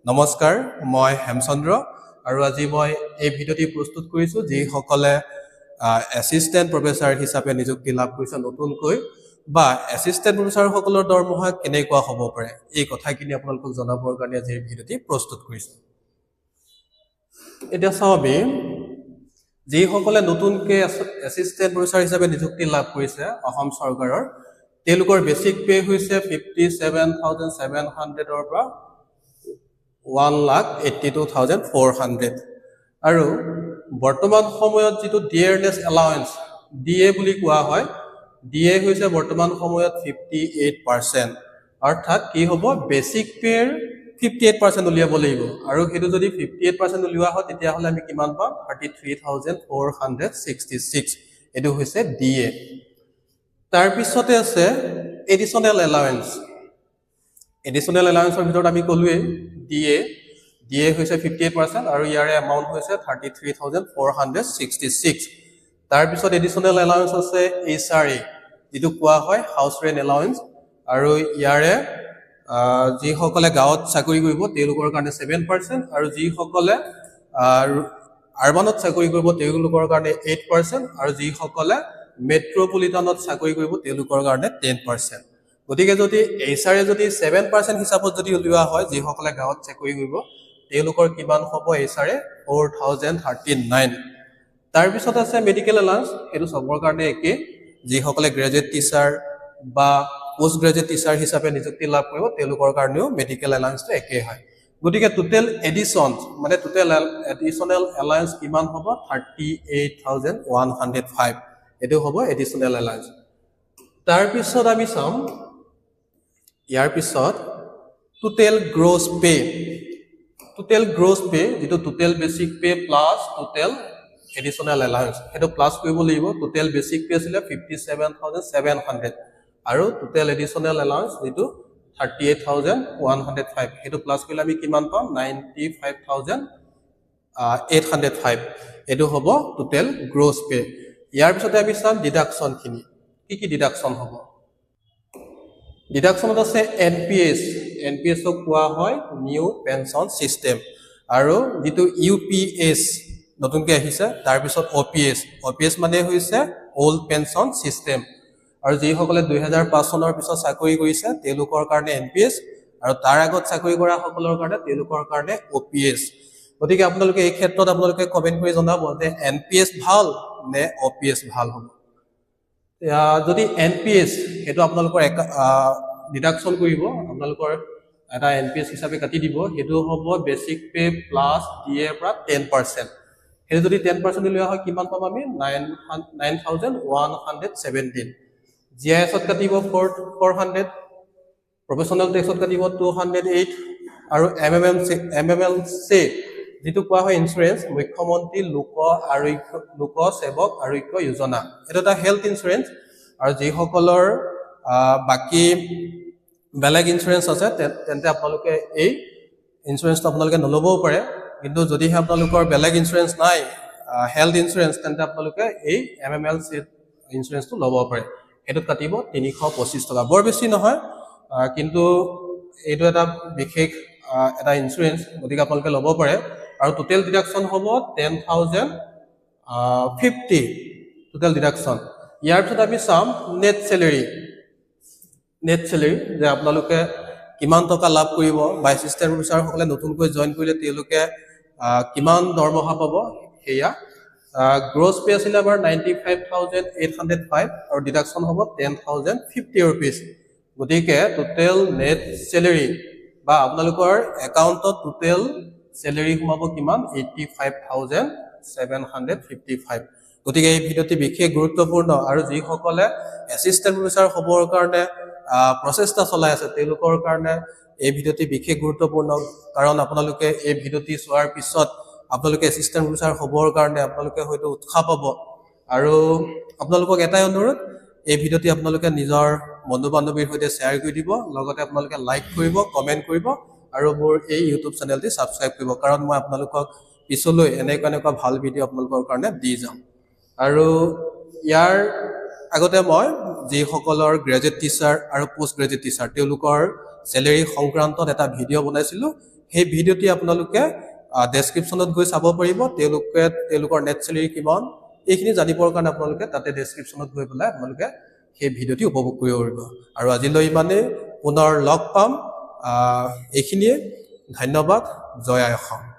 নমস্কাৰ মই হেমচন্দ্ৰ আৰু আজি মই এই ভিডিঅ'টি প্ৰস্তুত কৰিছো যি সকলে এসিস্ট্যান্ট প্ৰফেসৰ হিচাপে নিযুক্তি লাভ কৰিছে নতুনকৈ বা এসিস্ট্যান্ট প্ৰফেসৰ সকলৰ দৰমহা কেনেকুৱা হ'ব পাৰে এই কথাখিনি আপোনালোকক জনাবৰ কাৰণে আজি এই ভিডিঅ'টি প্ৰস্তুত কৰিছো এতিয়া চাওঁবি যি সকলে নতুনকৈ এসিস্ট্যান্ট প্ৰফেসৰ হিচাপে নিযুক্তি লাভ কৰিছে অসম চৰকাৰৰ তেওঁলোকৰ বেসিক পে হৈছে 57700 ৰ পৰা 1,82,400 আৰু বৰ্তমান সময়ত যেটো ডিয়াৰনেছ এলাউন্স ডিএ বুলি কোৱা হয় ডিএ হৈছে বৰ্তমান সময়ত 58% অৰ্থাৎ কি হ'ব বেসিক পেৰ 58% উলিয়াব লাগিব আৰু হেতু যদি 58% উলিওৱা হয় তেতিয়া হলে আমি কিমান পাম 33,466 এটো হৈছে ডিএ তাৰ পিছতে আছে এডিশনাল এলাউন্স এডিশনাল এলাউন্সৰ ভিতৰত আমি কলুৱে ডিএ হৈছে 58% আৰু ইয়াৰে এমাউন্ট হৈছে 33,466 তাৰ পিছত এডিশনাল এলাউন্স আছে এইচআৰএ যেটো কোৱা হয় হাউস ৰেন্ট এলাউন্স আৰু ইয়াৰে যি সকলে গাঁৱত চাকৰি কৰিব তেওঁলোকৰ কাৰণে 7% আৰু যি সকলে আৰবানত চাকৰি কৰিব তেওঁলোকৰ কাৰণে 8% আৰু যি সকলে মেট্ৰপলিটানত চাকৰি কৰিব তেওঁলোকৰ কাৰণে 10% গতিকে যদি এইচআৰএ যদি 7% হিচাপত যদি উলিওৱা হয় যি সকলে গাঁৱত চাকৰি কৰিব তেওঁলোকৰ কিমান হ'ব এইচআৰএ 4039 তাৰ পিছত আছে মেডিকেল এলাউন্স এটো সবৰ কাৰণে একে যি সকলে গ্ৰেজুৱেট টিচাৰ বা পোষ্ট গ্ৰেজুৱেট টিচাৰ হিচাপে নিযুক্তি লাভ কৰিব তেওঁলোকৰ কাৰণেও মেডিকেল এলাউন্সটো একে হয় গতিকে টোটাল এডিশন মানে টোটাল এডিশনাল এলাউন্স কিমান হ'ব 38,105 এটো হ'ব এডিশনাল এলাউন্স তাৰ পিছত আমি চাম ইয়াৰ পিছত টোটাল গ্ৰছ পে যেটো total basic pay plus total additional allowance এটো প্লাস কৰিব লাগিব টোটাল বেসিক পে আছিল 57,700 আৰু টোটাল এডিশনাল এলাউন্স যেটো 38,105 এটো প্লাস কৰিলে আমি কিমান পাম 95,805 এটো হ'ব টোটাল গ্ৰছ পে ইয়াৰ পিছতে আমি চাম ডিডাকশন খিনি কি ডিডাকশন হ'ব ডিডাকশনত আছে এনপিএস ক কোৱা হয় নিউ পেনশন সিস্টেম আৰু যেটো ইউপিএস নতুনকৈ আহিছে তাৰ পিছত ওপিএস মানে হৈছে ওল্ড পেনশন সিস্টেম আৰু যি সকলে 2005 চনৰ পিছত চাকৰি কৰিছে তেওঁলোকৰ কাৰণে এনপিএস আৰু তাৰ আগত চাকৰি কৰা সকলৰ কাৰণে তেওঁলোকৰ কাৰণে ওপিএস গতিকে আপোনালোকে এই ক্ষেত্ৰত আপোনালোকে কমেন্ট কৰি জনাব যে এনপিএস ভাল নে ওপিএস ভাল হ'ব যদি এনপিএস হেতু আপোনালোকৰ ডিডাকশন কৰিব আপোনালোকৰ এটা এনপিএস হিচাপে কাটি দিব হেতু হ'ব বেসিক পে প্লাস ডিএ পৰা 10% হেতু যদি 10% লিয়া হয় কিমান পাম আমি 9,117 জিএছত কাটিব 400 প্ৰফেশনাল টেক্সত কাটিব 208 আৰু এমএমএলসি যেটো কোৱা হয় ইন্সুৰেন্স মুখ্যমন্ত্ৰী লোক সেৱক আৰোগ্য যোজনা এটা এটা হেলথ ইন্সুৰেন্স আৰু যি সকলৰ বাকি বেলেগ ইন্সুৰেন্স আছে তেন্তে আপোনালোকে এই ইন্সুৰেন্সটো আপোনালোকে নলবও পাৰে কিন্তু যদি আপোনালোকৰ বেলেগ ইন্সুৰেন্স নাই হেলথ ইন্সুৰেন্স তেন্তে আপোনালোকে এই এমএমএলসি ইন্সুৰেন্সটো লব পাৰে এটো কাটিব 325 টকা বৰ বেছি নহয় কিন্তু এটো এটা বিশেষ এটা ইন্সুৰেন্স গতিকে আপোনালোকে লব পাৰে আৰু টোটাল ডিডাকশন হ'ব 10,050 টোটাল ডিডাকশন ইয়াৰ পিছত আমি চাম নেট স্যালাৰি যে আপোনালোকে কিমান টকা লাভ কৰিব বা এসিস্ট্যান্ট প্ৰফেসৰ সকলে নতুনকৈ জয়েন কৰিলে তেওঁলোকে কিমান দৰমহা পাব হেয়া গ্ৰছ পে আছিল আমাৰ 95,805 আৰু ডিডাকশন হ'ব 10,050 rupees গতিকে টোটাল নেট স্যালাৰি বা আপোনালোকৰ একাউণ্টত টোটাল স্যালাৰি সোমাব কিমান 85,755 গতিকে এই ভিডিঅ'টি বিশেষ গুৰুত্বপূৰ্ণ আৰু যি সকলে এসিস্ট্যান্ট প্ৰফেসৰ হ'বৰ কাৰণে প্ৰচেষ্টা চলাই আছে তেওঁলোকৰ কাৰণে এই ভিডিঅ'টি বিশেষ গুৰুত্বপূৰ্ণ কাৰণ আপোনালোকে এই ভিডিঅ'টি চোৱাৰ পিছত আপোনালোকে এসিস্ট্যান্ট প্ৰফেসৰ হ'বৰ কাৰণে আপোনালোকে হয়তো উৎসাহ পাব আৰু আপোনালোকক এটাই অনুৰোধ এই ভিডিঅ'টি আপোনালোকে নিজৰ বন্ধু-বান্ধৱীৰ সৈতে শ্বেয়াৰ কৰি দিব লগতে আপোনালোকে লাইক কৰিব কমেন্ট কৰিব আৰু মোৰ এই ইউটিউব চেনেলটি সাবস্ক্ৰাইব কৰিব কাৰণ মই আপোনালোকক পিছলৈ এনেকুৱা ভাল ভিডিঅ' আপোনালোকৰ কাৰণে দি যাম আৰু ইয়াৰ আগতে মই যি সকলৰ গ্ৰেজুৱেট টিচাৰ আৰু পোষ্ট গ্ৰেজুৱেট টিচাৰ তেওঁলোকৰ স্যালাৰি সংক্ৰান্তত এটা ভিডিঅ' বনাইছিলো সেই ভিডিঅ'টি আপোনালোকে ডেছক্ৰিপশ্যনত গৈ চাব পাৰিব তেওঁলোকৰ নেট চেলাৰী কিমান এইখিনি জানিবৰ কাৰণে আপোনালোকে তাতে ডেছক্ৰিপশ্যনত গৈ পেলাই আপোনালোকে সেই ভিডিঅ'টি উপভোগ কৰিব পাৰিব আৰু আজিলৈ ইমানেই পুনৰ লগ পাম এইখিনিয়ে ধন্যবাদ জয় আই অসম